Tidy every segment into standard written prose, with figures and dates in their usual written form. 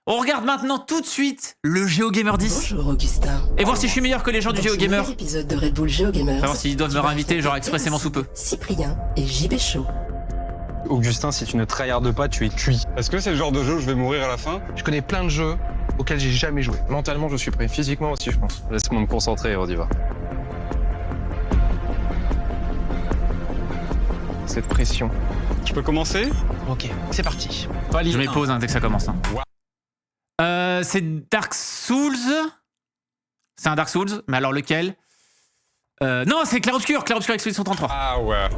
On regarde maintenant tout de suite le GeoGamer 10. Bonjour Augustin. Et voir si je suis meilleur que les gens du Dans ce GeoGamer. nouvel épisode de Red Bull GeoGamer. Savoir s'ils doivent me réinviter genre expressément sous peu. Cyprien et JB Show. Augustin, si tu ne tryhardes pas, tu es cuit. Est-ce que c'est le genre de jeu où je vais mourir à la fin? Je connais plein de jeux auxquels j'ai jamais joué. Mentalement, je suis prêt. Physiquement aussi, je pense. Laisse-moi me concentrer, on y va. Cette pression. Je peux commencer? Ok, c'est parti. Je mets pause dès que ça commence. Hein. C'est Dark Souls. C'est un Dark Souls, mais alors lequel? Non, c'est Clair Obscur Expédition 33. Ah ouais.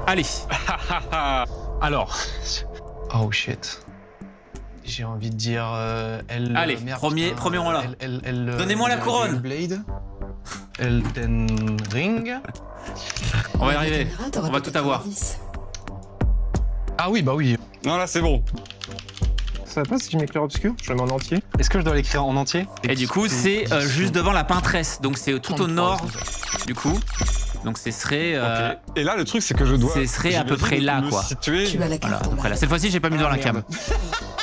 Allez. Alors, Oh shit. J'ai envie de dire Allez, premier rond là. Donnez-moi la couronne. Blade. Elden Ring. On va y arriver. On va tout avoir. Ah oui, bah oui. Non, là, c'est bon. Ça va pas si je mets Clair Obscur? Je le mets en entier. est-ce que je dois l'écrire en entier? Et du coup, c'est juste devant la Peintresse. Donc c'est tout au nord, du coup. Donc ce serait... Ok. Et là, le truc, c'est que je dois... ce serait à peu près là, me quoi. Situer... Tu as la Voilà, carte. à peu près là. Cette fois-ci, j'ai pas mis dans la cam.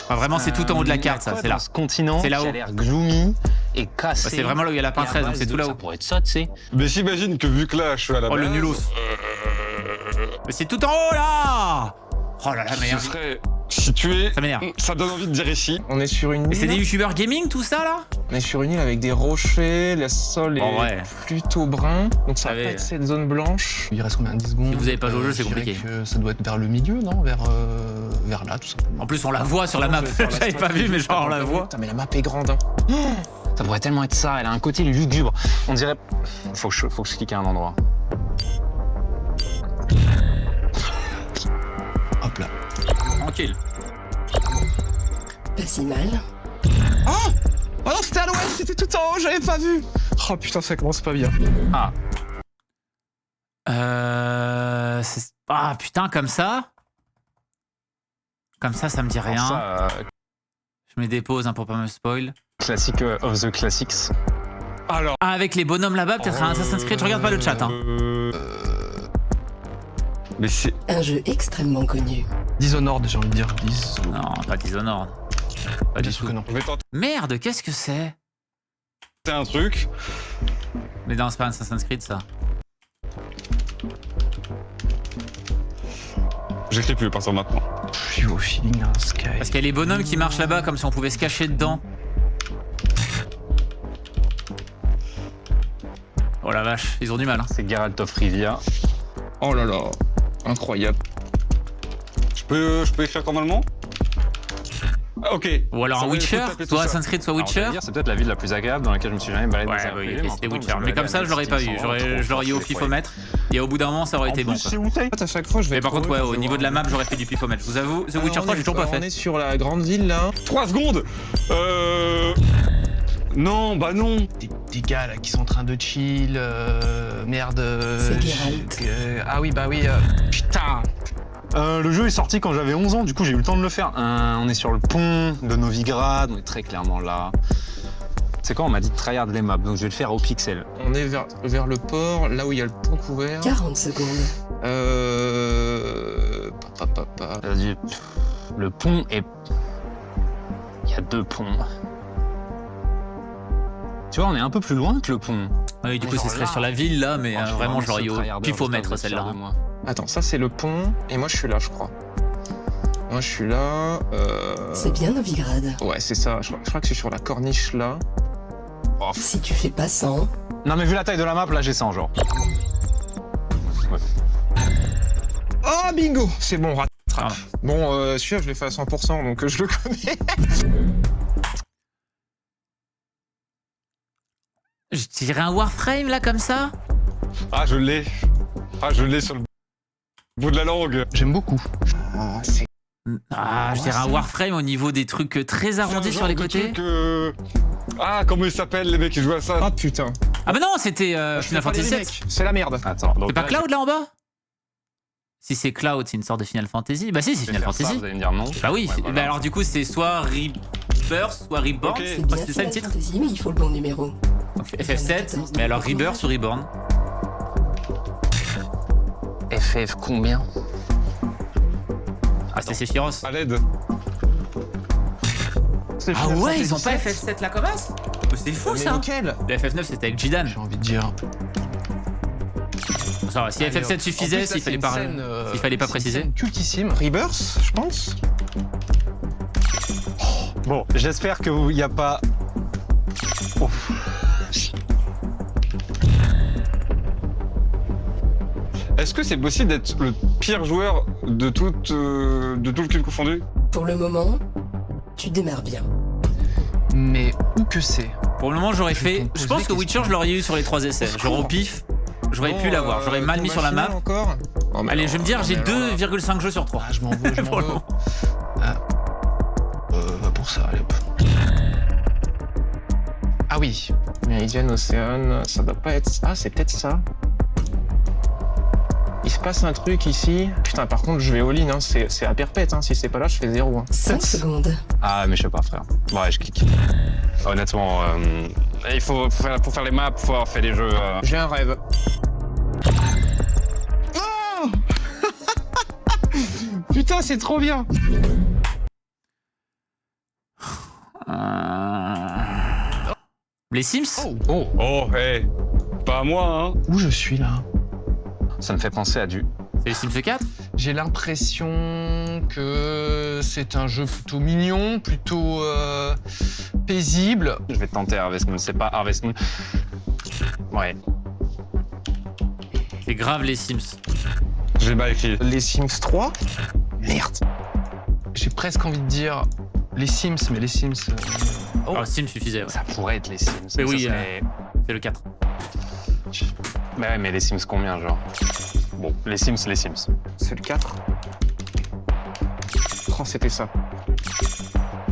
Enfin, vraiment, c'est tout en haut de la carte, ça. C'est là. Ce continent, C'est là-haut. qui a l'air gloomy et cassé. Bah, c'est vraiment là où il y a la Peintresse, donc c'est tout là-haut. Ça pourrait être ça, tu sais. Mais j'imagine que vu que là, je suis à la Oh, base... le nulos. Mais c'est tout en haut, là. Oh là là, Je merde. serais situé... Ça m'énerve. Ça donne envie de dire ici. On est sur une Mais c'est des île. youtubeurs gaming, tout ça, là? On est sur une île avec des rochers, le sol En est vrai. plutôt brun, donc ça va Savez. pas être cette zone blanche. Il reste combien? 10 secondes. Si vous avez pas joué au jeu, c'est Je dirais compliqué. que ça doit être vers le milieu, non? Vers là, tout simplement. En plus, on la voit sur la map. J'avais pas vu, mais genre, on la voit. Putain, mais la map est grande, hein. Ça pourrait tellement être ça. Elle a un côté lugubre. On dirait. Faut que je clique à un endroit. Hop là. Tranquille. Pas si mal. Oh non, c'était à l'ouest, c'était tout en haut, j'avais pas vu. Oh putain, ça commence pas bien. Ah, putain, comme ça? Comme ça me dit rien. Ça, Je mets des pauses pour pas me spoil. classique of the classics. Alors... Ah, avec les bonhommes là-bas, peut-être un Assassin's Creed. Je regarde pas le chat. Hein. Mais c'est... Un jeu extrêmement connu. Dishonored, j'ai envie de dire. Non, pas Dishonored. Pas du tout. Que non. Je vais tenter Merde, qu'est-ce que c'est? un truc. Mais non, c'est pas un Assassin's Creed, ça. J'écris plus à partir de maintenant. Je suis au feeling d'un sky. Parce qu'il y a les bonhommes qui marchent là-bas comme si on pouvait se cacher dedans. Oh la vache, ils ont du mal. Hein. C'est Geralt of Rivia. Oh là là, incroyable. Je peux écrire normalement? Ah, ok. Ou alors Ça un va, il faut Witcher, taper tout soit ça. Assassin's Creed, soit Alors, Witcher. j'allais dire, c'est peut-être la ville la plus agréable dans laquelle je me suis jamais baladé. Ouais, dans un oui, RPG, mais c'était en même Witcher. temps, Mais comme ça, je l'aurais pas eu. Je l'aurais eu au pifomètre. Et au bout d'un moment, ça aurait été bon. Quoi. En fait, à chaque fois, je vais. Mais par contre, ouais, au niveau de la map, j'aurais fait du pifomètre. Je vous avoue, The Witcher 3, j'ai toujours pas On fait. est sur la grande ville là. 3 secondes. Non, bah non. Des gars là qui sont en train de chill. Merde. C'est Geralt. Ah oui, bah oui. Putain. Le jeu est sorti quand j'avais 11 ans, du coup j'ai eu le temps de le faire. On est sur le pont de Novigrad, on est très clairement là. C'est quand on m'a dit de tryhard les maps, donc je vais le faire au pixel. On est vers le port, là où il y a le pont couvert. 40 secondes. Le pont est... Il y a 2 ponts. Tu vois, on est un peu plus loin que le pont. Oui, du coup, Genre ce serait là. sur la ville là, mais Oh, je suis vraiment, je l'aurais eu ce au tryharder, pifomètre j'espère celle-là. que vous êtes fiers de Hein. moi. Attends, ça c'est le pont, et moi je suis là, je crois. Moi je suis là. C'est bien Novigrad. Ouais, c'est ça. Je crois que je suis sur la corniche là. Si tu fais pas 100, Non mais vu la taille de la map, là j'ai 100 genre. Ouais. Oh bingo! C'est bon, rattrape. Pardon. Bon, celui-là je l'ai fait à 100%, donc je le connais. Je dirais un Warframe là, comme ça? Ah, je l'ai. Ah, je l'ai sur le bout de la langue. J'aime beaucoup. Ah, je dirais un Warframe au niveau des trucs très arrondis sur les côtés. Ah, comment ils s'appellent les mecs qui jouent à ça? Ah putain. Ah bah non, c'était Je Final fais pas les Fantasy VII. remakes, c'est la merde. Attends, donc C'est pas là, Cloud là en bas? Si c'est Cloud, c'est une sorte de Final Fantasy. Bah si, c'est je vais Final faire ça, Fantasy. vous allez me dire non. Bah oui, Ouais, voilà. bah alors du coup c'est soit Rebirth, soit Reborn. Ok. c'est Bah, bien c'était ça le Final titre. Fantasy, mais il faut le bon numéro. Donc, FF7, mais alors Rebirth ou Reborn? FF combien? Ah, c'était Sephiroth. À l'aide. C'est Ah Final ouais, ils ont Fantasy pas VII. FF7 là comme as? C'est fou Mais ça. lequel? Le FF9 c'était avec Jidan. J'ai envie de dire. Ça va, si Allez, FF7 hop. suffisait, En plus, là, s'il fallait c'est pas, une scène, s'il fallait pas c'est une préciser. scène cultissime. Rebirth, je pense. Bon, j'espère qu'il n'y a pas... Ouf. Est-ce que c'est possible d'être le pire joueur de tout le cube confondu? Pour le moment, tu démarres bien. Mais où que c'est? Pour le moment, j'aurais fait. me Je pose pense des que Witcher, questions. je l'aurais eu sur les 3 essais. J'aurais au pif, j'aurais pu l'avoir. J'aurais mal mis sur la map. Encore. Oh, mais Allez, alors, je vais me dire, non, j'ai mais alors là- 2,5 jeux sur 3. Ah, je m'en veux, je m'en Pour le veux. moment. Ah. Va pour ça, allez hop. Ah oui, Meridian Océane, ça doit pas être... Ah, c'est peut-être ça. Il se passe un truc ici. Putain, par contre, je vais all-in, hein. C'est à perpète, hein. Si c'est pas là, je fais 0. Hein. 5 secondes. Ah, mais je sais pas, frère. Ouais, je clique. Honnêtement, il faut pour faire les maps, faut avoir fait les jeux. J'ai un rêve. Oh putain, c'est trop bien. Les Sims. Oh. Oh, hey, pas à moi, hein. Où je suis là? Ça me fait penser à du... C'est les Sims 4. J'ai l'impression que c'est un jeu plutôt mignon, plutôt paisible. Je vais tenter Harvest Moon, c'est pas Harvest Moon. Ouais. C'est grave les Sims. J'ai mal écrit. Les Sims 3? Merde. J'ai presque envie de dire les Sims, mais les Sims... Oh. Alors, Sims suffisait, ouais. Ça pourrait être les Sims. Mais ça oui, serait- C'est le 4. Bah ouais, mais les Sims combien, genre? Bon, les Sims, les Sims. C'est le 4. Oh, c'était ça.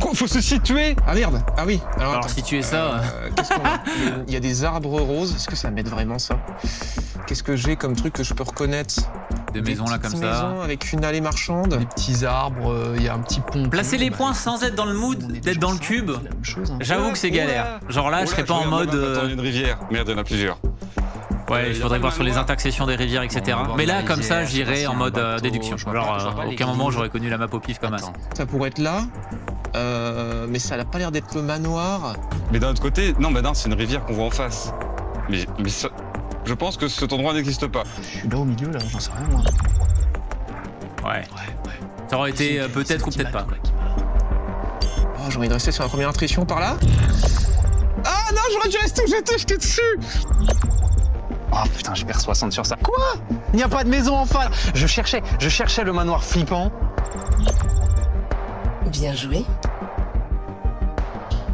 Quoi, faut se situer. Ah merde. Ah oui. Alors, attends. si tu es ça. Qu'est-ce qu'on a? Il y a des arbres roses. Est-ce que ça m'aide vraiment ça? Qu'est-ce que j'ai comme truc que je peux reconnaître? Des maisons là petites comme ça. maisons avec une allée marchande. Des petits arbres. Il y a un petit pont. Placer les points sans être dans le mood d'être dans le cube. C'est la même chose. Hein. J'avoue que c'est galère. Genre là, je serais pas en mode. Attends, il y a une rivière. Merde, il y en a plusieurs. Ouais, il faudrait voir sur les intercessions des rivières, etc. On va voir Mais là, les comme ça, rivières, j'irais je sais en pas mode s'il y a un bateau, déduction. je vois Alors, pas- je vois pas à les aucun moment villes. j'aurais connu la map au pif comme as. Attends. Ça pourrait être là. Mais ça n'a pas l'air d'être le manoir. Mais d'un autre côté, non, bah non, c'est une rivière qu'on voit en face. Mais ça, je pense que cet endroit n'existe pas. Je suis là au milieu, là. J'en sais rien, moi. Ouais. Ça aurait été peut-être ou peut-être pas. Oh, j'ai envie de rester sur la première intuition par là. Ah non, j'aurais dû rester où j'étais dessus. Oh putain, j'ai perdu 60 sur ça. Quoi? Il n'y a pas de maison en face. Je cherchais le manoir flippant. Bien joué.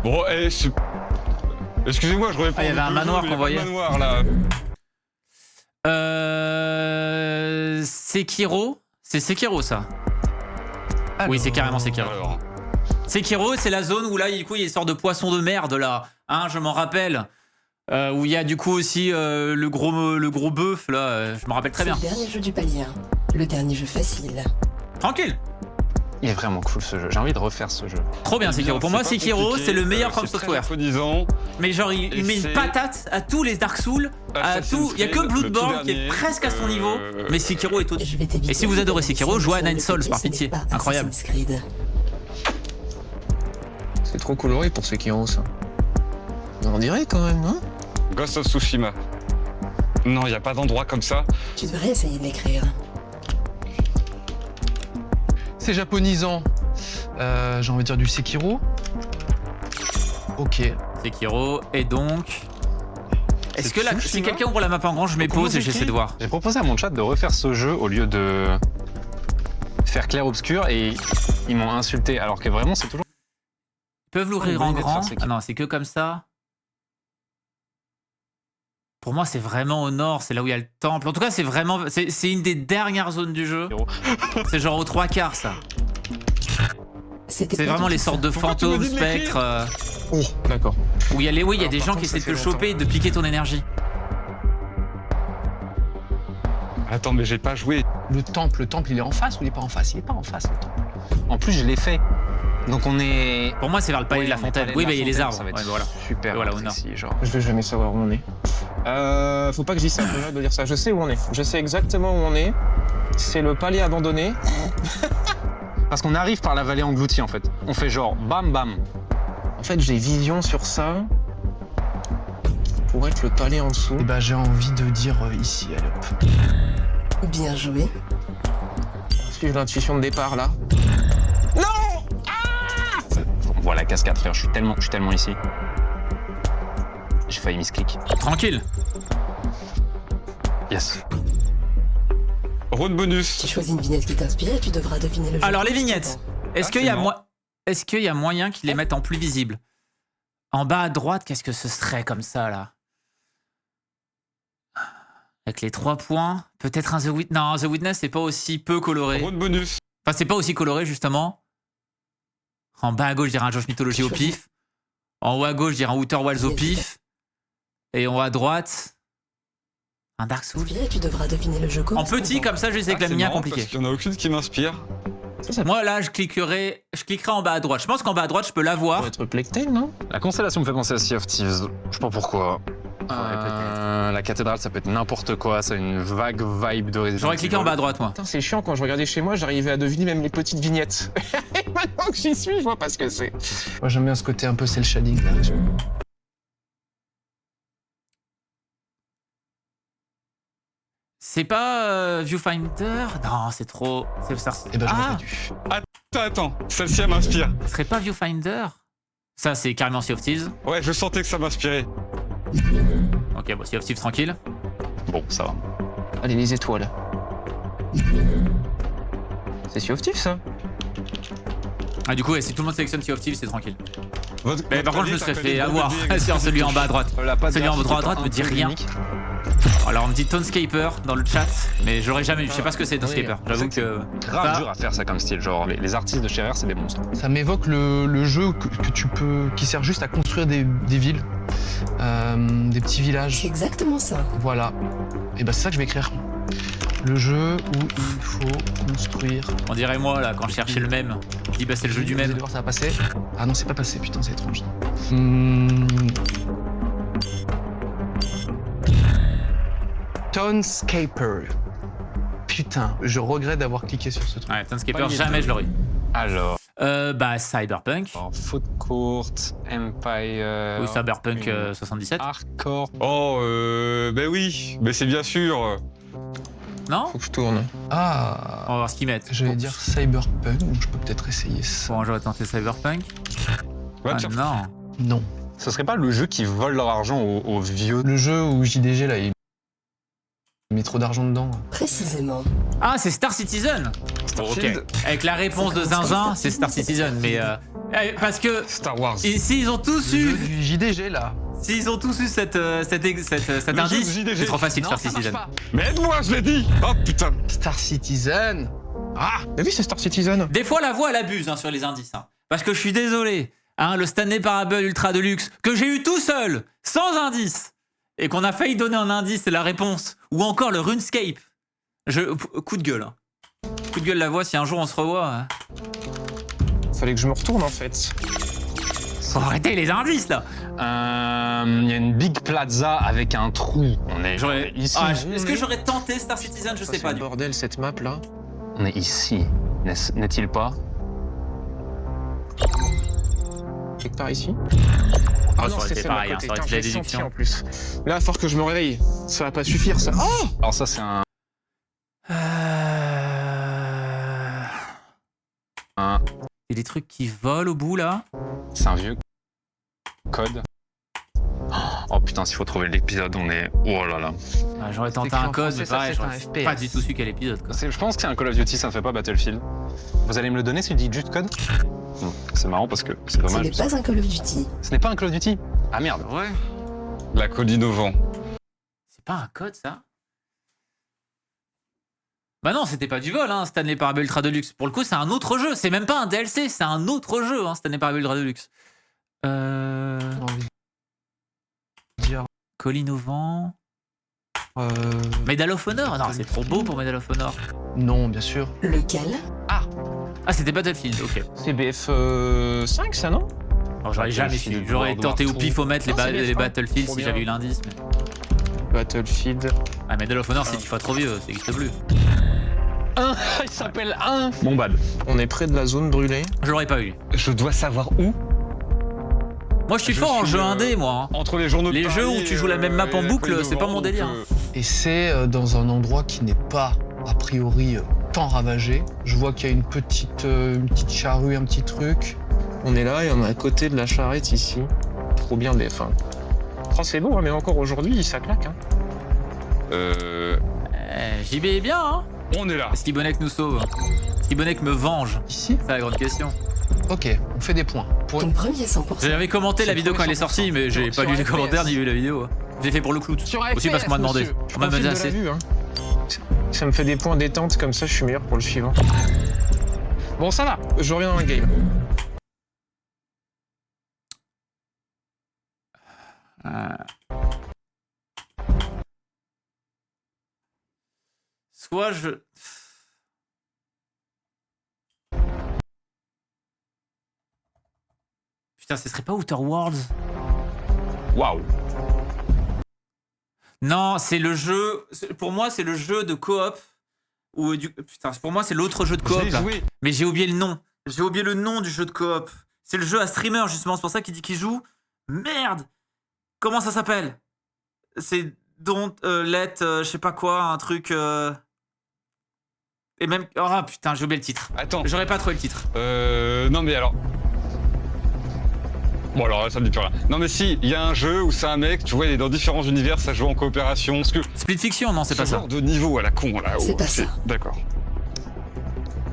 Bon, excusez-moi, je reviens pas. Ah, il y avait un manoir qu'on voyait. Manoir là. Sekiro. C'est Sekiro ça. Oui, c'est carrément Sekiro. Alors, Sekiro, c'est la zone où là, du coup, il y a une sorte de poisson de merde là. Hein, je m'en rappelle. Où il y a du coup aussi le gros bœuf là. Je me rappelle très bien. C'est le dernier jeu du palier. Le dernier jeu facile. Tranquille. Il est vraiment cool ce jeu. J'ai envie de refaire ce jeu. Trop bien Sekiro. Pour moi, c'est pas Sekiro, compliqué, c'est le meilleur From c'est très Software. infonisant. Mais genre, il met une c'est- patate à tous les Dark Souls, à Assassin's tout. Il y a que Creed, le Bloodborne tout qui est dernier, presque à son niveau, mais Sekiro est au-dessus. Je vais t'éviter. Et si vous adorez Sekiro, jouez à Nine Souls, par Ce n'est pitié. pas Incroyable. Assassin's Creed. C'est trop coloré pour Sekiro, ça. On dirait quand même, non? Ghost of Tsushima. Non, il n'y a pas d'endroit comme ça. Tu devrais essayer de l'écrire. C'est japonisant. J'ai envie de dire du Sekiro. Ok. Sekiro, et donc. Est-ce que là, si Tsushima quelqu'un ouvre la map en grand, je mets Comment pause et j'écris j'essaie de voir. J'ai proposé à mon chat de refaire ce jeu au lieu de faire clair-obscur et ils m'ont insulté alors que vraiment c'est toujours... Ils peuvent l'ouvrir Oh, en bonne idée de grand. faire Sekiro. Ah non, c'est que comme ça. Pour moi, c'est vraiment au nord, c'est là où il y a le temple. En tout cas, c'est vraiment. C'est une des dernières zones du jeu. C'est genre aux 3/4, ça. C'était C'est pas vraiment tout les ça. sortes de Pourquoi tu me fantômes, dis de l'écrire spectres. Oh, d'accord. Où il y a, il y a Alors, des par gens contre, qui ça essaient de te fait choper et de piquer ton énergie. Attends, mais j'ai pas joué. Le temple, il est en face ou il est pas en face? Il est pas en face, le temple. En plus je l'ai fait. Donc on est... Pour moi, c'est vers le palais Ouais, de la on est Fontaine. palais de Oui, la mais il y a les Fontaine, arbres. ça va être Ouais, voilà. super Voilà, au nord. sexy, genre. Je vais jamais savoir où on est. Faut pas que je dise ça, faut pas de dire ça. Je sais où on est. Je sais exactement où on est. C'est le palais abandonné. Parce qu'on arrive par la vallée engloutie en fait. On fait genre bam bam. En fait, j'ai vision sur ça. Pour être le palais en dessous. Et bah j'ai envie de dire ici, allez hop. Bien joué. Suivre l'intuition de départ là. On voit la cascade, frère. Je suis tellement ici. J'ai failli misclick. Tranquille. Yes. Round bonus. Tu choisis une vignette qui t'inspire et tu devras deviner le jeu. Alors les vignettes. Est-ce qu'il y a moyen qu'ils les mettent en plus visible? En bas à droite, qu'est-ce que ce serait comme ça là? Avec les 3 points, peut-être un The Witness. Non, The Witness c'est pas aussi peu coloré. Round bonus. Enfin, c'est pas aussi coloré justement. En bas à gauche, je dirais un Josh Mythology au pif. En haut à gauche, je dirais un Outer Wilds au pif. Et en haut à droite, un Dark Souls. Et tu devras deviner le jeu En petit comme ça, je sais que la C'est mienne est marrant compliquée. parce qu'il y en a aucune qui m'inspire. Moi là, je cliquerai en bas à droite. Je pense qu'en bas à droite, je peux l'avoir. Pour être Plague Tale, non? La constellation me fait penser à Sea of Thieves. Je sais pas pourquoi. peut-être. La cathédrale, ça peut être n'importe quoi. Ça a une vague vibe de Resident J'aurais cliqué en bas à droite, moi. Putain, c'est chiant, quand je regardais chez moi, j'arrivais à deviner même les petites vignettes. Et maintenant que j'y suis, je vois pas ce que c'est. Moi j'aime bien ce côté un peu cel shading là. C'est pas Viewfinder? Non, c'est trop. C'est ça. Et bah j'aurais Ah, pas dû. Attends, celle-ci elle m'inspire. ce serait pas Viewfinder? Ça, c'est carrément Sea of Thieves. Ouais, je sentais que ça m'inspirait. Ok, bon, Sea of Thieves tranquille. Bon, ça va. Allez, les étoiles. C'est Sea of Thieves, ça? Ah, du coup, ouais, si tout le monde sélectionne Sea of Thieves, c'est tranquille. Votre- Mais par contre, je me votre serais palier fait s'appelle avoir des sur celui en bas à droite. Celui en droit à droite me dit rien. Unique. Alors, on me dit Townscaper dans le chat, mais j'aurais jamais eu. Je sais pas ce que c'est Townscaper. J'avoue que. Grave Bah, dur à faire ça comme style. Genre, les artistes de Scherer, c'est des monstres. Ça m'évoque le jeu que tu peux, qui sert juste à construire des villes, des petits C'est villages. exactement ça. Voilà. Et bah c'est ça que je vais écrire. Le jeu où il faut construire. On dirait moi, là, quand je cherchais le même. Je dis, bah, c'est le jeu du Vous allez même. voir, ça va passer. Ah non, c'est pas passé. Putain, c'est étrange. Townscaper. Putain, je regrette d'avoir cliqué sur ce truc. Ouais, Townscaper, jamais je l'aurais eu. Alors, Bah, Cyberpunk. Foot Court, Empire. Oui, Cyberpunk une 77. Hardcore. Oh, ben oui, mais c'est bien sûr. Non? Faut que je tourne. Ah, On va voir ce qu'ils mettent. j'allais dire Cyberpunk, donc je peux peut-être essayer ça. Bon, j'aurais tenté Cyberpunk. Va Ah te faire- non. Non. Ce serait pas le jeu qui vole leur argent aux vieux. Le jeu où JDG là, il met trop d'argent dedans. Précisément. Ah, c'est Star Citizen. Bon, ok. Starfield. Avec la réponse de Zinzin, c'est Star Citizen. Mais parce que Star Wars. s'ils ont tous Le jeu eu, du JDG là. s'ils ont tous eu cet jeu indice, de JDG. c'est trop facile Non, Star ça marche Citizen. pas. Mais aide-moi, je l'ai dit. Oh putain. Star Citizen. Ah, mais oui, c'est Star Citizen. Des fois, la voix, elle abuse sur les indices. Parce que je suis désolé, le Stanley Parable Ultra Deluxe, que j'ai eu tout seul, sans indice, et qu'on a failli donner un indice et la réponse, ou encore le RuneScape. Coup de gueule. Coup de gueule, la voix, si un jour on se revoit. Fallait que je me retourne, en fait. Faut arrêter les indices, là. Il y a une big plaza avec un trou. On est ici. Ah, est-ce que j'aurais tenté Star Citizen? Je Ça, sais c'est pas le du coup. bordel, cette map-là. On est ici. N'est-il pas? Quelque part ici. Ah, ça aurait été c'est pareil, ma hein, côté. ça aurait été Putain, la j'ai senti, déduction. en plus. Là, il va falloir que je me réveille. Ça va pas suffire, ça. Oh! Alors ça, c'est un Il y a des trucs qui volent au bout, là. vieux code. Oh putain, s'il faut trouver l'épisode, on est. Oh là là. Ah, j'aurais tenté écrit un en code, français, mais ça pareil, fait un j'aurais FPS. pas du tout su quel épisode, quoi. Je pense que c'est un Call of Duty, ça ne fait pas Battlefield. Vous allez me le donner si je dis juste code? C'est marrant parce que c'est Ce dommage. n'est pas un Call of Duty. Ce n'est pas un Call of Duty? Ah merde. Ouais. La colline au vent. C'est pas un code, ça? Bah non, c'était pas du vol, hein, Stanley Parable Ultra Deluxe. Pour le coup, c'est un autre jeu. C'est même pas un DLC, c'est un autre jeu, hein, Stanley Parable Ultra Deluxe. J'ai envie de dire. Colline au vent. euh, Medal of Honor? Non, c'est trop beau pour Medal of Honor. Non, bien sûr. Lequel? Ah, c'était Battlefield, ok. C'est BF 5, ça, non? Alors, j'aurais jamais su. J'aurais World tenté War au II. pifomètre les, Non, c'est les bien, Battlefield trop si bien. j'avais eu l'indice. Mais... Battlefield. Ah, Medal of Honor, c'est 10 fois trop vieux, ça n'existe plus. Il s'appelle 1. Bon bad. On est près de la zone brûlée. Je l'aurais pas eu. Je dois savoir où. Moi, je suis fort en jeu indé, moi. Hein. Entre les journaux de Les Paris, jeux où tu joues la même map en et boucle, Coin c'est pas mon Novembre, délire. donc, Et c'est dans un endroit qui n'est pas, a priori, tant ravagé. Je vois qu'il y a une petite charrue, un petit truc. On est là et on est à côté de la charrette ici. Trop bien des fins. Oh, c'est beau, hein, mais encore aujourd'hui, ça claque. Hein. JB est bien, hein. On est là. Skibonek nous sauve. Skibonek me venge. Ici. C'est la grande question. Ok, on fait des points. Pour... Ton premier 100%. J'avais commenté la C'est vidéo quand elle est 100%. sortie, mais j'ai Sur pas lu les FPS. commentaires ni vu la vidéo. J'ai fait pour le clout. Sur Aussi parce qu'on m'a FPS, demandé. monsieur. On m'a Je profite de la menacé. vue, hein. Ça me fait des points détente, comme ça je suis meilleur pour le suivant. Bon, ça va, je reviens dans le game. Soit je... Putain, ce serait pas Outer Worlds? Waouh. Non, c'est le jeu... Pour moi, c'est le jeu de coop. Ou du... Putain, pour moi, c'est l'autre jeu de coop. J'ai là. joué. Mais j'ai oublié le nom. J'ai oublié le nom du jeu de coop. C'est le jeu à streamer, justement. C'est pour ça qu'il dit qu'il joue. Merde! Comment ça s'appelle? C'est Don't Let... je sais pas quoi, un truc... Et même... Oh putain, j'ai oublié le titre. Attends. J'aurais pas trouvé le titre. Non mais alors. Bon alors là, ça me dit plus rien. Non mais si, il y a un jeu où c'est un mec, tu vois, il est dans différents univers, ça joue en coopération. Parce que Split Fiction, non, c'est ce pas ça. genre de niveau à la con là. C'est oh, pas ça. D'accord.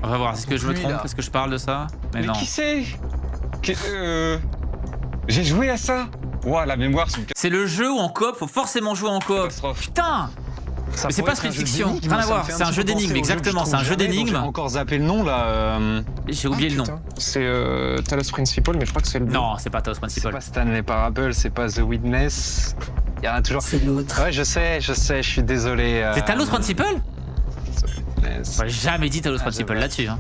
On va voir, est-ce que je me Lui, trompe? là. Est-ce que je parle de ça? Mais non. qui c'est J'ai joué à ça. Ouah, la mémoire, c'est une C'est le jeu où en coop, faut forcément jouer en coop. catastrophe. Putain! Mais c'est pas Split Fiction, rien à voir, c'est un jeu d'énigmes, exactement, c'est un jeu J'ai d'énigmes. encore zappé le nom là. J'ai oublié le nom. C'est Talos Principle, mais je crois que c'est le. Non, c'est pas Talos C'est Principal. pas Stanley Parable, c'est pas The Witness. Il y en a toujours. C'est l'autre. Ouais, je sais, je suis désolé. C'est Talos Principal? The Witness. J'aurais jamais dit Talos Principal je là-dessus. Hein.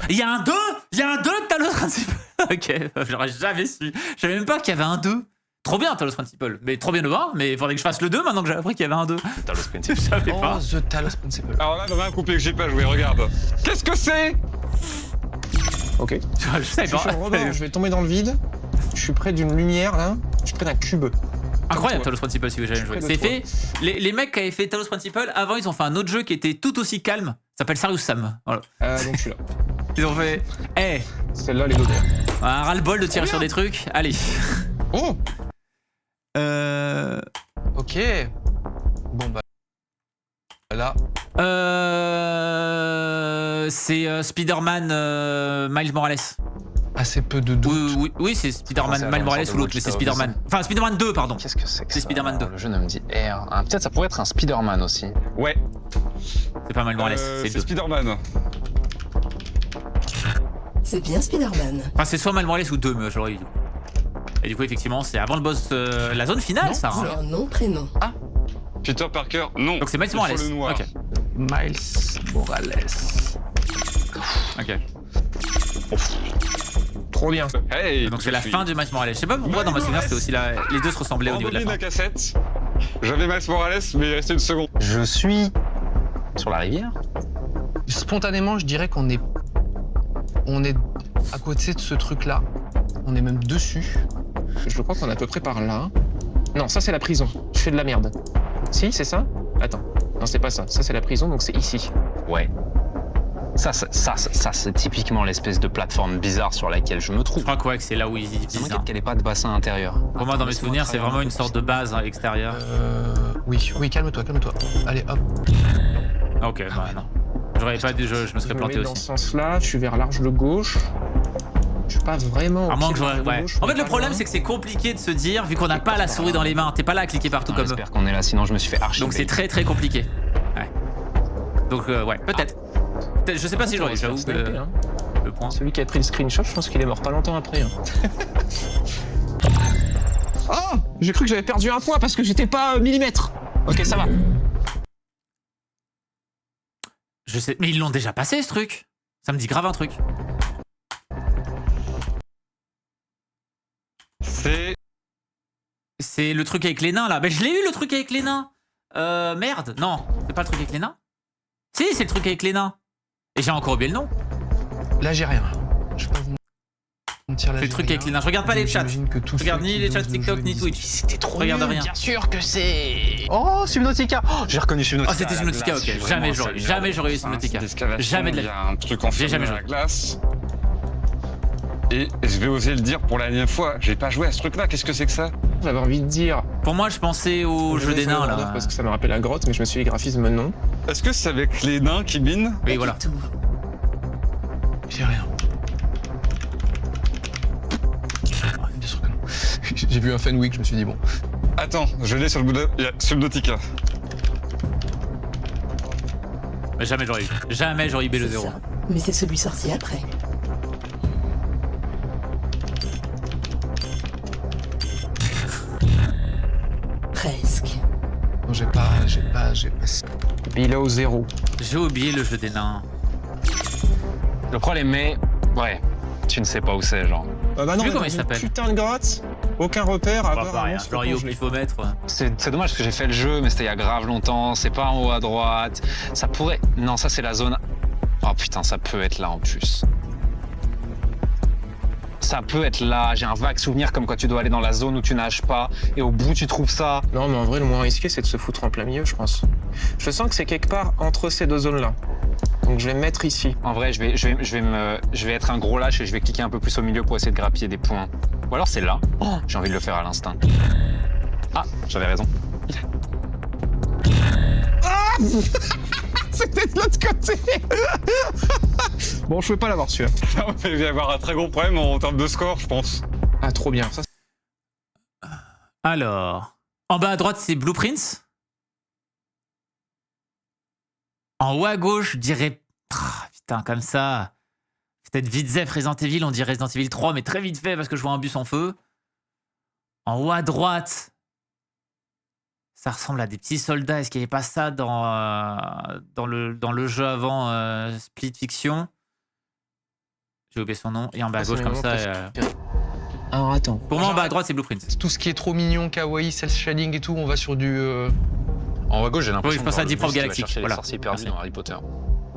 Il y a un 2? Il y a un 2 de Talos Principal? Ok, j'aurais jamais su. Je savais même pas qu'il y avait un 2. Trop bien Talos Principal. Mais trop bien le 1, mais il faudrait que je fasse le 2 maintenant que j'ai appris qu'il y avait un 2. Talos Je Principle. savais Oh, pas. The Talos Principle. Alors là, dans un couplet que j'ai pas joué, regarde. Qu'est-ce que c'est? Ok. Je savais Je suis sur le pas. rebord, je vais tomber dans le vide. Je suis près d'une lumière là. Je suis près d'un cube. Incroyable toi. Talos Principal si vous avez joué. près de C'est toi. fait. Les mecs qui avaient fait Talos Principal, avant ils ont fait un autre jeu qui était tout aussi calme. Ça s'appelle Serious Sam. Voilà. Donc je suis là. Ils ont fait. Eh, Celle-là, les odeurs. un ras-le-bol de tirer sur des trucs. Allez. Oh. Ok. Bon bah. Là. C'est Spider-Man Miles Morales. Assez peu de doute. Oui, c'est Spider-Man C'est Miles une Morales sorte ou de l'autre, mais c'est Watch Spider-Man. Enfin, Spider-Man 2, pardon. Qu'est-ce que c'est que C'est ça Spider-Man 2. Le jeu ne me dit R. Ah, peut-être ça pourrait être un Spider-Man aussi. Ouais. C'est pas Miles Morales, c'est C'est 2. Spider-Man. C'est bien Spider-Man. Enfin, c'est soit Miles Morales ou 2, mais j'aurais eu. Et du coup, effectivement, c'est avant le boss, la zone finale, Non, ça. C'est Hein. un nom, prénom. Peter Parker, non. Donc c'est Miles Morales. Sur le noir. Ok. Miles Morales. Ok. Trop bien. Hey, Donc c'est la fin du Miles Morales. Je sais pas pourquoi dans ma souvenir, c'était aussi là. Les deux se ressemblaient au niveau de la fin. la cassette. J'avais Miles Morales, mais il restait une seconde. Je suis sur la rivière. Spontanément, je dirais qu'on est à côté de ce truc-là. On est même dessus. Je crois qu'on est à peu près par là. Non, ça c'est la prison. Je fais de la merde. Si, c'est ça? Attends. Non, c'est pas ça. Ça c'est la prison, donc c'est ici. Ouais. Ça, c'est typiquement l'espèce de plateforme bizarre sur laquelle je me Je trouve. crois que, ouais, que c'est là où ils Je disent. m'inquiète qu'elle ait pas de bassin intérieur. Pour moi, dans mes souvenirs, c'est vraiment une sorte de base extérieure. Oui, calme-toi. Allez, hop. Ok, bah non. J'aurais pas dû, je me serais me planté mets dans aussi. ce sens-là, je suis vers l'arche de gauche. Je suis pas vraiment. À moins que j'aurais. Ouais. En fait, le problème, c'est que c'est compliqué de se dire, vu qu'on n'a pas la souris dans les mains, t'es pas là à cliquer partout comme eux. J'espère qu'on est là, sinon je me suis fait archiver. Donc c'est très très compliqué. Ouais. Donc, ouais, peut-être. Je sais pas si j'aurais, j'avoue, le point. Celui qui a pris le screenshot, je pense qu'il est mort pas longtemps après. Hein. Oh, j'ai cru que j'avais perdu un point parce que j'étais pas millimètre. Ok, ça va. Je sais, mais ils l'ont déjà passé ce truc. Ça me dit grave un truc. C'est le truc avec les nains là. Mais je l'ai eu le truc avec les nains. Merde, non, c'est pas le truc avec les nains. Si, c'est le truc avec les nains. Et j'ai encore oublié le nom. Là, j'ai rien. Je vais pas vous On tire la C'est le truc avec les nains. Je regarde pas les chats. Je regarde ni les chats TikTok ni Twitch. C'était trop Regarde nul, rien. Bien sûr que c'est... Oh, Subnautica. Oh, j'ai reconnu Subnautica. Oh, c'était à la Subnautica, glace, ok. je suis vraiment Jamais j'aurais eu Enfin, Subnautica. c'est d'excavation, Jamais de la il vie. y a un truc enfermé jamais dans joué. la glace. Et je vais oser le dire pour la dernière fois, j'ai pas joué à ce truc-là, qu'est-ce que c'est que ça? J'avais envie de dire. Pour moi, je pensais au jeu des nains, là. Parce que ça me rappelle la grotte, mais je me suis dit graphisme non. Est-ce que c'est avec les nains qui minent? Oui, voilà. Tout. J'ai rien. Ah, bien sûr que non. J'ai vu un Fenwick, je me suis dit bon. Attends, je l'ai sur le bout de... Il y a Subnautica. Mais jamais j'aurais eu. Jamais j'aurais eu B le C'est 0. ça. Mais c'est celui sorti après. Presque. Non, j'ai pas. Below 0. J'ai oublié le jeu des nains. Le problème est, ouais, tu ne sais pas où c'est, genre. Bah non, sais plus mais comment dans il une s'appelle. Putain de grotte. Aucun repère à Bah, part pareil, un hein. monstre Genre, il y a au congelé. pifomètre. C'est dommage parce que j'ai fait le jeu, mais c'était il y a grave longtemps. C'est pas en haut à droite. Ça pourrait. Non, ça c'est la zone. Oh putain, ça peut être là en plus. Ça peut être là. J'ai un vague souvenir comme quand tu dois aller dans la zone où tu nages pas et au bout tu trouves ça. Non, mais en vrai, le moins risqué, c'est de se foutre en plein milieu, je pense. Je sens que c'est quelque part entre ces deux zones-là. Donc je vais me mettre ici. En vrai, je vais être un gros lâche et je vais cliquer un peu plus au milieu pour essayer de grappiller des points. Ou alors c'est là. Oh, j'ai envie de le faire à l'instinct. Ah, j'avais raison. C'était de l'autre côté. Bon, je peux pas l'avoir celui-là. Il va y avoir un très gros problème en termes de score, je pense. Ah, trop bien. Ça, Alors, en bas à droite, c'est Blueprints. En haut à gauche, je dirais... Ah, putain, comme ça. Peut-être vite Zef Resident Evil, on dirait Resident Evil 3, mais très vite fait parce que je vois un bus en feu. En haut à droite, ça ressemble à des petits soldats. Est-ce qu'il n'y avait pas ça dans le jeu avant Split Fiction? J'ai oublié son nom. Et en bas à Ah, gauche, c'est comme ça. vraiment alors attends. Pour moi, en bas à droite, c'est Blueprints. Tout ce qui est trop mignon, kawaii, cel shading et tout, on va sur du. En haut à gauche, j'ai l'impression Oui, je pense de voir à Deep le Rock bus qui va Galactic, chercher voilà. les sorciers perdus Merci. dans Harry Potter.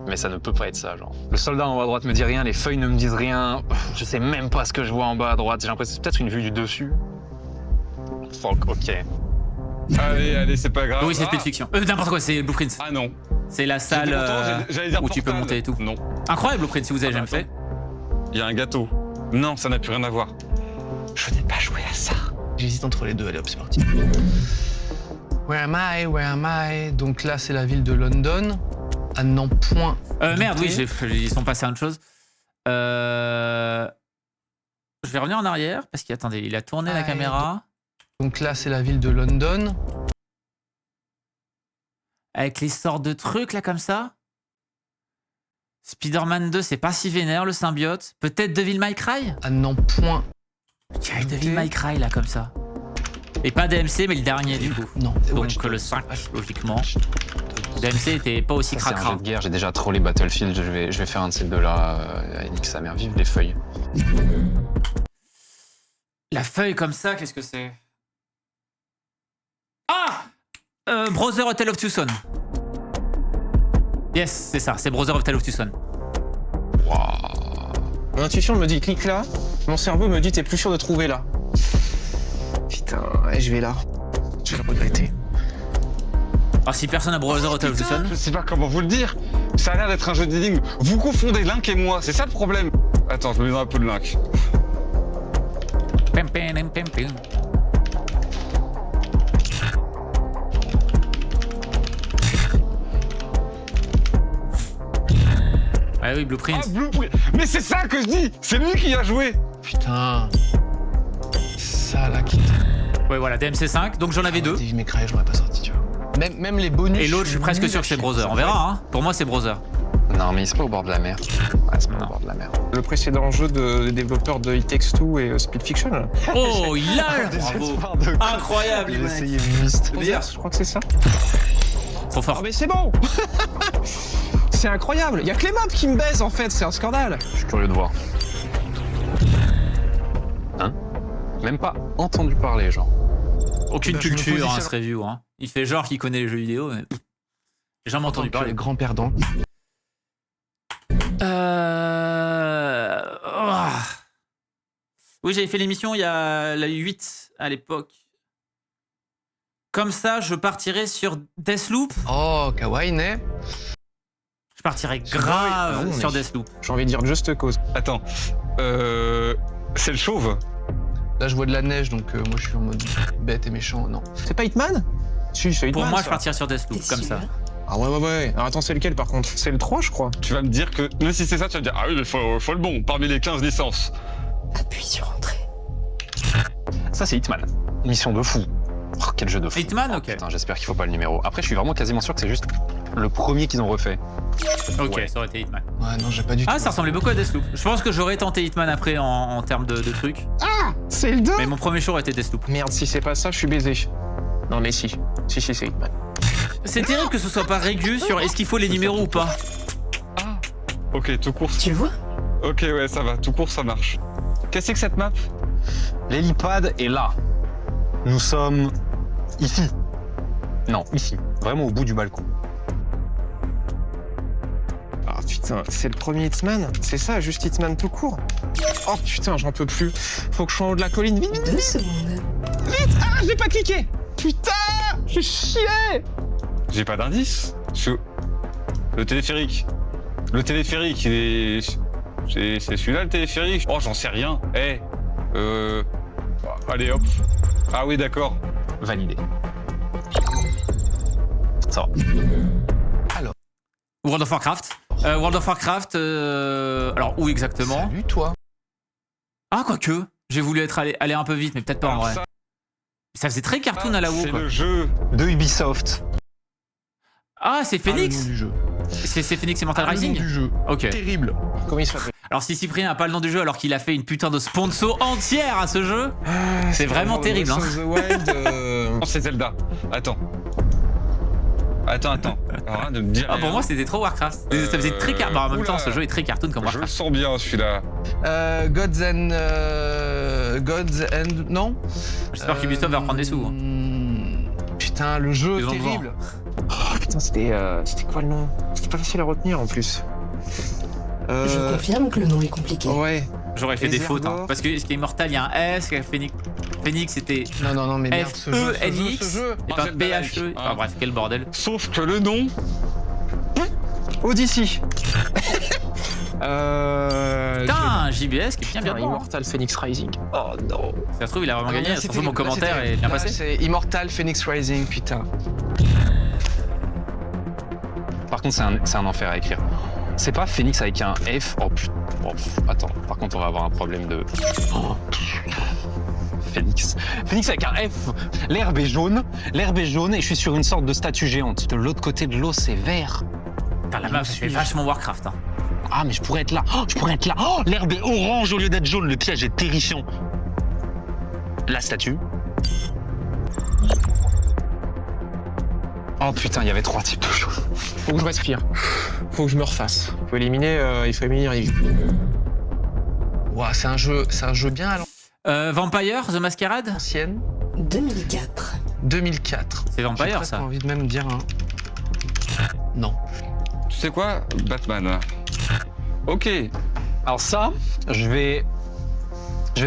Mais ça ne peut pas être ça, genre. Le soldat en haut à droite me dit rien, les feuilles ne me disent rien. Je sais même pas ce que je vois en bas à droite. J'ai l'impression que c'est peut-être une vue du dessus. Fuck, ok. Allez, c'est pas grave. Oui, c'est Split Fiction. N'importe quoi, c'est Blueprints. Ah non. C'est la salle J'étais content, j'allais dire où tu peux Portal. monter et tout. Non. Incroyable Blueprints si vous avez jamais fait. Il y a un gâteau. Non, ça n'a plus rien à voir. Je n'ai pas joué à ça. J'hésite entre les deux, allez hop, c'est parti. Where am I? Where am I? Donc là, c'est la ville de London. À n'en point. Merde, oui, douter. ils sont passés à autre chose. Je vais revenir en arrière parce qu'attendez, il a tourné la Ah, caméra. Donc là, c'est la ville de London. Avec les sortes de trucs là comme ça. Spider-Man 2, c'est pas si vénère le symbiote. Peut-être Devil May Cry? À n'en point. Je dirais Devil May Cry là comme ça. Et pas DMC mais le dernier du coup. Non. Donc le 5 logiquement. DMC était pas aussi Ça, c'est un cracra. jeu de guerre, j'ai déjà trollé Battlefield, je vais faire un de ces deux-là. Nique sa mère, vive les feuilles. La feuille comme ça, qu'est-ce que c'est? Ah Brother of Tale of Two Sons. Yes, c'est ça, c'est Brother of Tale of Two Sons. Mon intuition me dit clique là. Mon cerveau me dit t'es plus sûr de trouver là. Putain, ouais, je vais là. Je vais le regretter. Alors si personne a Brother of Tale of Two Sons, Je sais pas comment vous le dire. Ça a l'air d'être un jeu d'énigmes. Vous confondez Link et moi, c'est ça le problème. Attends, je me mets dans un peu de Link. pim, pim, pim, pim, pim. Ah oui, Blueprint. Ah, Blueprint. Mais c'est ça que je dis. C'est lui qui a joué. Putain. Ça là qui. Ouais, voilà, DMC5, donc j'en avais deux. Devil May Cry, je l'aurais pas sorti, tu vois. Même les bonus. Et l'autre, je suis presque nul sûr à que c'est chier. Brother. On verra, hein. Pour moi, c'est Brother. Non, mais c'est pas au bord de la mer. Ouais, c'est pas Non. au bord de la mer. Le précédent jeu des développeurs de It Takes Two et Speed Fiction. Là. Oh, il a bravo. Incroyable, les J'ai mecs. essayé Myst. Je crois que c'est ça. Trop fort. Oh mais c'est bon. C'est incroyable. Il y a que les maps qui me baisent en fait, c'est un scandale. Je suis curieux de voir. Hein? Même pas entendu parler, genre. Aucune Bah, je me culture, hein, positionne- ce review. Hein. Il fait genre qu'il connaît les jeux vidéo, mais j'ai jamais entendu Donc, parler. grand perdant. Oh. Oui, j'avais fait l'émission il y a la 8 à l'époque. Comme ça, je partirais sur Deathloop. Oh, kawaii, né? Je partirais Sur grave Boy. Ah bon, sur mais- Deathloop. J'ai envie de dire Just Cause. Attends. C'est le chauve. Là, je vois de la neige, donc moi, je suis en mode bête et méchant. Non. C'est pas Hitman? Si, c'est Hitman. Pour moi, je ça. partirais sur Deathloop, T'es comme sûr? ça. Ah ouais. Alors attends, c'est lequel par contre? C'est le 3, je crois. Tu vas me dire que, même si c'est ça, tu vas me dire, ah oui, mais faut le bon, parmi les 15 licences. Appuie sur entrée. Ça, c'est Hitman. Mission de fou. Oh, quel jeu de fou. Hitman, Oh, ok. Putain, j'espère qu'il faut pas le numéro. Après, je suis vraiment quasiment sûr que c'est juste le premier qu'ils ont refait. Ok, Ouais. ça aurait été Hitman. Ouais, non, j'ai pas du tout. Ah, ça ressemblait beaucoup à Deathloop. Je pense que j'aurais tenté Hitman après en termes de trucs. C'est le 2? Mais mon premier show aurait été Deathloop. Merde, si c'est pas ça, je suis baisé. Non mais si. Si, c'est Hitman. C'est terrible que ce soit pas régu sur est-ce qu'il faut les numéros ou pas. Ah. Ok, tout court. Tu le vois? Ok, ouais, ça va. Tout court, ça marche. Qu'est-ce que c'est que cette map? L'hélipad est là. Nous sommes ici. Non, ici. Vraiment au bout du balcon. Ah putain, c'est le premier Hitman? C'est ça, juste Hitman tout court? Oh putain, j'en peux plus. Faut que je sois en haut de la colline. Vite, 2 secondes. ah, je l'ai pas cliqué! Putain! J'ai chié! J'ai pas d'indice. Le téléphérique. Le téléphérique, il est. C'est celui-là le téléphérique? Oh, j'en sais rien. Allez hop. Ah oui, d'accord. Validé. Ça va. World of Warcraft. World of Warcraft, alors où exactement? Salut, toi. Ah, quoique. J'ai voulu aller un peu vite, mais peut-être pas en Alors vrai. Ça faisait très cartoon à la WoW, C'est quoi. le jeu. De Ubisoft. Ah, c'est Ah, le Phoenix. nom du jeu. C'est Phoenix et Mental Ah, le nom Rising. du jeu. Ok. Terrible. Comment il s'appelle? Alors si Cyprien n'a pas le nom du jeu alors qu'il a fait une putain de sponsor entière à ce jeu, c'est vraiment terrible. Hein. Breath of the Wild, Non, c'est Zelda. Attends. Arrête de me dire. Ah, pour rien. moi c'était trop Warcraft. Ça faisait très cartoon. En même temps oula. ce jeu est très cartoon comme Je le Warcraft. sens bien celui-là. Gods and... Non? J'espère qu'Ubisoft va reprendre des sous. Hein. Putain, le jeu Ils vont le terrible. Oh, putain, c'était quoi le nom? C'était pas facile à retenir en plus. Je confirme que le nom est compliqué. Ouais. J'aurais fait des fautes. Hein. Ezergor. Parce que ce qui est Immortal, il y a un S, Phoenix c'était Non, mais merde, ce jeu, F-E-N-I-X ce jeu. et pas Zelda P-H-E. Like. Enfin bref, quel bordel. Sauf que le nom. Odyssey. Putain, JBS qui est bien dedans. Immortal Phoenix Rising. Oh non. Ça se trouve, il a vraiment Ah, gagné. là, Ça se c'est trouve, mon terrible. Là, commentaire c'est est terrible. bien Là, passé. C'est Immortal Phoenix Rising, putain. Par contre, c'est un enfer à écrire. C'est pas Phoenix avec un F. Oh putain. Oh, attends, par contre, on va avoir un problème de. Oh. Phoenix. Phoenix avec un F. L'herbe est jaune et je suis sur une sorte de statue géante. De l'autre côté de l'eau, c'est vert. Putain, la map, ça fait vachement Warcraft. Hein. Ah, mais je pourrais être là. Oh, je pourrais être là. Oh, l'herbe est orange au lieu d'être jaune. Le piège est terrifiant. La statue. Oh putain, il y avait 3 types de choses. Faut que je respire. Faut que je me refasse. Il faut éliminer Ryu. Ouah, c'est un jeu bien à Vampire, The Masquerade. l'ancienne. 2004. 2004. C'est J'ai Vampire presque ça. envie de même dire un... Non. Tu sais quoi? Batman. Ok. Alors ça, je vais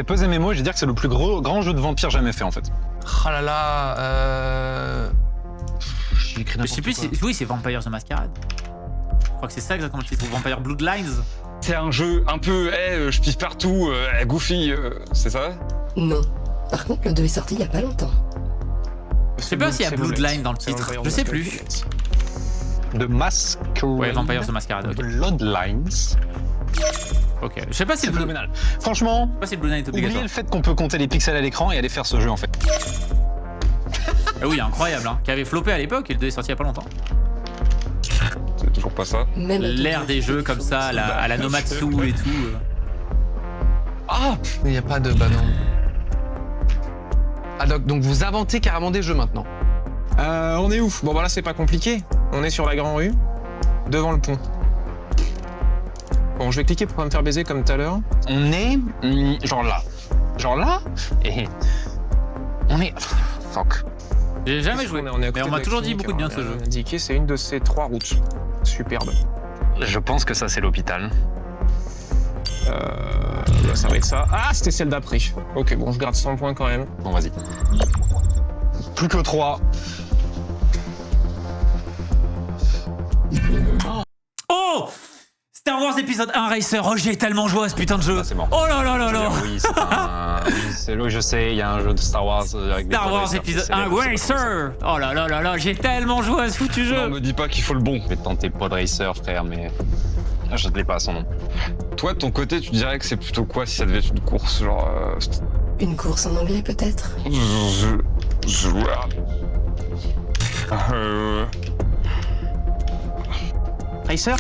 peser mes mots et je vais dire que c'est le plus grand jeu de vampire jamais fait en fait. Oh là là, j'ai écrit Je sais n'importe plus quoi. si. Oui, c'est Vampire The Masquerade. Je crois que c'est ça exactement le titre. Ou Vampire Bloodlines. C'est un jeu un peu, je pisse partout, goofy, c'est ça? Non. Par contre, le 2 est sorti il y a pas longtemps. Je sais pas s'il y a Bloodline dans le titre. Je sais plus. De Masquerade. Ouais, Vampire The Masquerade. Ok. Bloodlines. Ok. Je sais pas si C'est le phénoménal. Franchement, Je sais pas si le Bloodline est oubliez obligatoire. le fait qu'on peut compter les pixels à l'écran et aller faire ce jeu en fait. Ah oui, incroyable. Hein. Qui avait floppé à l'époque et le 2 est sorti il y a pas longtemps. C'est toujours pas ça. Même avec L'ère des jeux comme ça, à la Nomatsu et tout. Ah! Il n'y a pas de... Bah non. Ah donc vous inventez carrément des jeux maintenant. On est où? Bon bah là c'est pas compliqué. On est sur la grande rue, devant le pont. Bon, je vais cliquer pour pas me faire baiser comme tout à l'heure. On est genre là, et on est fuck. J'ai jamais joué. On est à côté Mais on de m'a la toujours dit clinique, beaucoup de bien de alors, ce jeu. Indiqué, c'est une de ces 3 routes. Superbe. Je pense que ça c'est l'hôpital. Ça va être ça. Ah, c'était celle d'après. Ok, bon, je garde 100 points quand même. Bon, vas-y. Plus que 3. Oh Star Wars épisode 1 Racer. Oh, j'ai tellement joué à ce putain de jeu. Ah, c'est bon. Oh là là là là. Oui, c'est un... oui, c'est le, je sais, il y a un jeu de Star Wars avec des Star Wars racers, épisode c'est 1 célèbre, c'est pas Racer. Oh là là là là, j'ai tellement joué à ce foutu Non, jeu. me dis pas qu'il faut le bon. Je vais tenter Pod Racer, frère, mais je ne l'ai pas à son nom. Toi, de ton côté, tu dirais que c'est plutôt quoi si ça devait être une course, genre... Une course en anglais peut-être? Racer?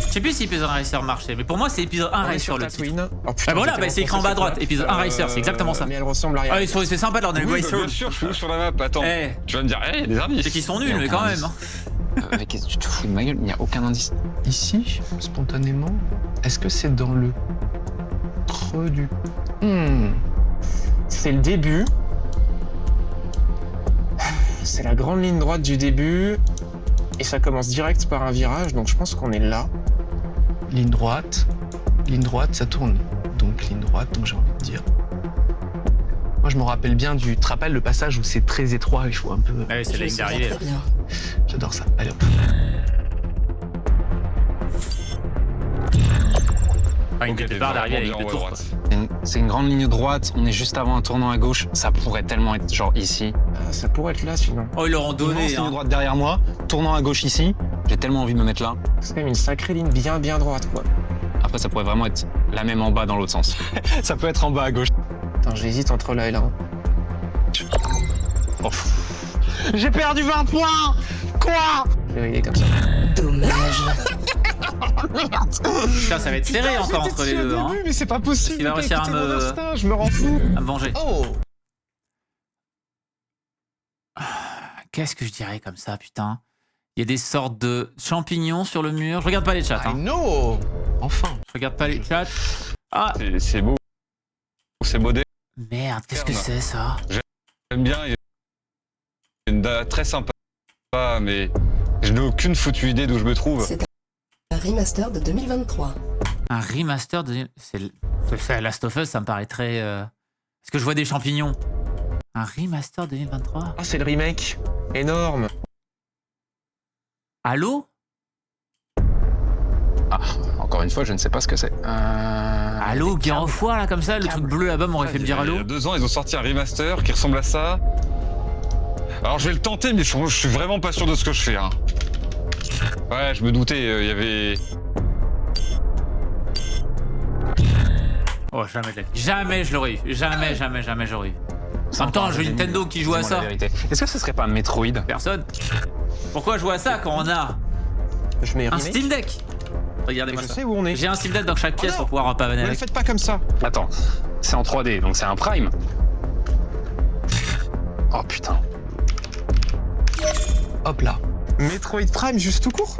Je sais plus si épisode 1 Racer marchait, mais pour moi c'est épisode 1 On est Racer sur le titre. Tatooine. Oh, Ah putain, voilà, j'ai bah, c'est écran en bas à droite, épisode 1 Racer, c'est exactement ça. Mais elle ressemble à rien. Ah, c'est sympa de leur donner Oui, Racer. bien sûr, je suis où sur la map? Attends, Eh, tu vas me dire, il y a des indices. c'est qu'ils sont nuls, mais quand même. hein. Mais qu'est-ce que tu te fous de ma gueule? Il n'y a aucun indice. Ici, spontanément, est-ce que c'est dans le creux du... C'est le début. C'est la grande ligne droite du début. Et ça commence direct par un virage, donc je pense qu'on est là. Ligne droite, ça tourne. Donc ligne droite, donc j'ai envie de dire. Moi, je me rappelle bien du... Tu te rappelles le passage où c'est très étroit, il faut un peu... Ouais, c'est Je la me ligne souviens d'arrivée. très bien. J'adore ça. Allez hop. Enfin, une Ok, t'es départ d'arrivée avec vraiment le bien en haut à tour. droite. C'est une grande ligne droite, on est juste avant un tournant à gauche. Ça pourrait tellement être genre ici. Ça pourrait être là sinon. Oh, ils leur ont Immense donné. ligne Hein. droite derrière moi, tournant à gauche ici. J'ai tellement envie de me mettre là. C'est quand même une sacrée ligne bien droite quoi. Après, ça pourrait vraiment être la même en bas dans l'autre sens. Ça peut être en bas à gauche. Attends, j'hésite entre là et là. Oh. J'ai perdu 20 points. Quoi? Je vais regarder comme ça. Dommage. Putain, ça va être serré encore entre les deux. Hein. Mais c'est pas possible. Il va de pas réussir à écouter me- mon instinct, je me rends fou. À me venger. Oh! Qu'est-ce que je dirais comme ça, putain? Il y a des sortes de champignons sur le mur. Je regarde pas les chats. I Hein. know! Enfin. Je regarde pas les chats. Ah, C'est beau. C'est moderne. merde, qu'est-ce que c'est ça? J'aime bien. Il y a une date très sympa, mais je n'ai aucune foutue idée d'où je me trouve. C'est un remaster de 2023. Un remaster de. C'est Last of Us, ça me paraît très. Est-ce que je vois des champignons? Un remaster 2023? Ah, c'est le remake. Énorme. Halo? Ah, encore une fois, je ne sais pas ce que c'est. Halo, Gear of War, là, comme ça, le truc bleu là-bas m'aurait fait me dire Il y Halo. a 2 ans, ils ont sorti un remaster qui ressemble à ça. Alors je vais le tenter, mais je suis vraiment pas sûr de ce que je fais. Hein. Ouais, je me doutais, il y avait... Oh, jamais de la vie. Jamais je l'aurais eu. Jamais j'aurais eu. En même temps, un jeu Nintendo qui joue à Dis-moi la ça. vérité. Est-ce que ce serait pas un Metroid? Personne. Pourquoi jouer à ça quand on a Je mets un remake. Steam Deck? Et Regardez-moi je ça. sais où on est. J'ai un Steam Deck dans chaque pièce non. pour pouvoir pavaner Ne le avec. faites pas comme ça. Attends, c'est en 3D, donc c'est un Prime. Oh putain. Hop là. Metroid Prime juste tout court.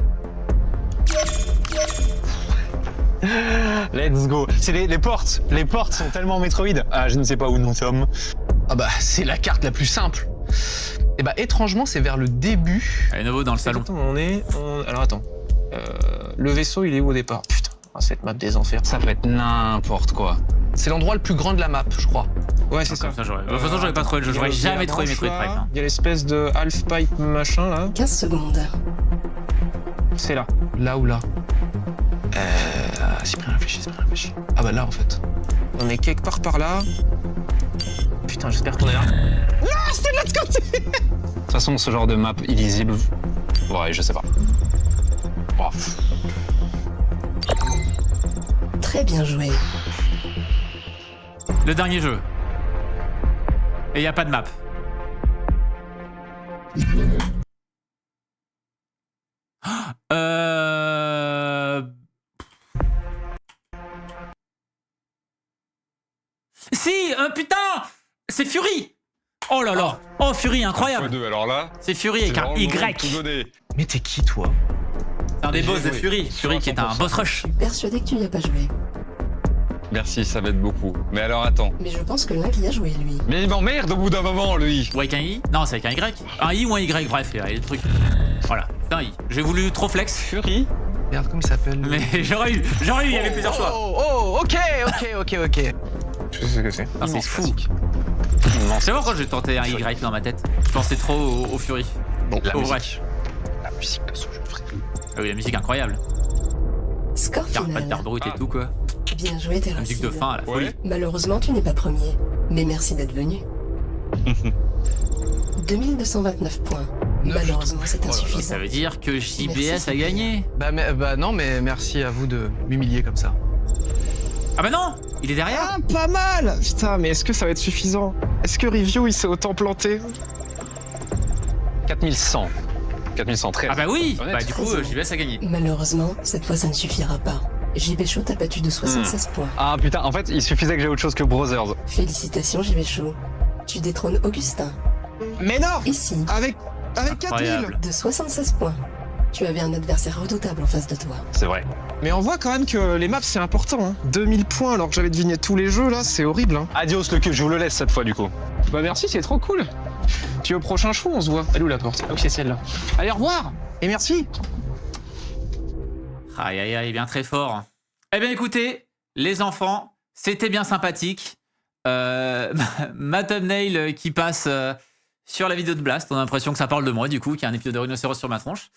Let's go. C'est les portes. Les portes sont tellement Metroid. Ah, je ne sais pas où nous sommes. Ah bah, c'est la carte la plus simple. Et bah, étrangement, c'est vers le début. Allez, nouveau dans le salon. Attends, Alors attends. Le vaisseau, il est où au départ? Putain, cette map des enfers. Ça peut être n'importe quoi. C'est l'endroit le plus grand de la map, je crois. Ouais, c'est ça. Comme ça, j'aurais. De toute façon, j'aurais pas trouvé le jeu. J'aurais jamais trouvé Metroid Prime. Hein. Il y a l'espèce de half-pipe machin là. 15 secondes. C'est là. Là ou là? Cyprien réfléchis. Ah bah là, en fait. On est quelque part par là. Putain, j'espère qu'on est là. Non, c'était de l'autre côté. De toute façon, ce genre de map illisible. Ouais, je sais pas. Oh, pff. Très bien joué. Le dernier jeu. Et y a pas de map. Si, putain, c'est Fury. Oh là là. Oh, Fury, incroyable. X2, alors là... C'est Fury c'est avec un vraiment le moment de Y. tout donner. Mais t'es qui, toi? C'est un des J'ai boss de joué. Fury. Fury qui est un 100%. boss rush. Persuadé que tu n'y as pas joué. Merci, ça m'aide beaucoup. Mais alors attends. Mais je pense que Link y a joué, lui. Mais il m'emmerde au bout d'un moment, lui. Ou avec un I? Non, c'est avec un Y. Un I ou un Y, bref, il y a des trucs. Voilà, c'est un I. J'ai voulu trop flex. Fury Merde, comment il s'appelle? Mais j'aurais eu, il y avait plusieurs choix. Oh, ok. Je sais ce que c'est. Ah, c'est fou. Non, C'est bon quand j'ai tenté un Y dans ma tête. Je pensais trop au Fury. Bon, la Au musique. Rush. La musique de ce jeu, frère. Ah oui, la musique incroyable. Score Car pas de final. terre brute et tout quoi. Bien joué, La musique de Terracide. fin à la folie. Ouais. Malheureusement, tu n'es pas premier. Mais merci d'être venu. 2229 points. Neuf, Malheureusement, c'est Oh là là, insuffisant. Ça veut dire que JBS Merci. a gagné. Bah non, mais merci à vous de m'humilier comme ça. Ah bah non, il est derrière. Ah, pas mal. Putain, mais est-ce que ça va être suffisant? Est-ce que Review, il s'est autant planté? 4100. 4113. Ah bah oui. Honnête. Bah du coup, JBS a gagné. Malheureusement, cette fois, ça ne suffira pas. JB Show t'a battu de 76 points. Ah putain, en fait, il suffisait que j'ai autre chose que Brothers. Félicitations, JB Show. Tu détrônes Augustin. Mais non. Ici, Avec 4000. Incroyable. de 76 points. Tu avais un adversaire redoutable en face de toi. C'est vrai. Mais on voit quand même que les maps, c'est important. Hein. 2000 points alors que j'avais deviné tous les jeux, là, c'est horrible. Hein. Adios le cube, je vous le laisse cette fois du coup. Bah merci, c'est trop cool. Tu es au prochain show, on se voit. Elle est où la porte? Ah oui, c'est celle-là. Allez, au revoir. Et merci. Aïe aïe aïe, bien très fort. Eh bien écoutez, les enfants, c'était bien sympathique. Ma thumbnail qui passe sur la vidéo de Blast, on a l'impression que ça parle de moi du coup, qu'il y a un épisode de rhinocéros sur ma tronche.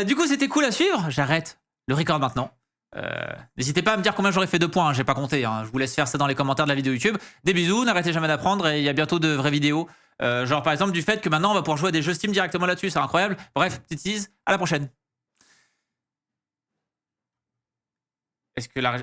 Du coup c'était cool à suivre, j'arrête le record maintenant. N'hésitez pas à me dire combien j'aurais fait de points, hein, j'ai pas compté, hein. Je vous laisse faire ça dans les commentaires de la vidéo YouTube. Des bisous, n'arrêtez jamais d'apprendre et il y a bientôt de vraies vidéos. Genre par exemple du fait que maintenant on va pouvoir jouer à des jeux Steam directement là-dessus, c'est incroyable. Bref, petite tease, à la prochaine. Est-ce que la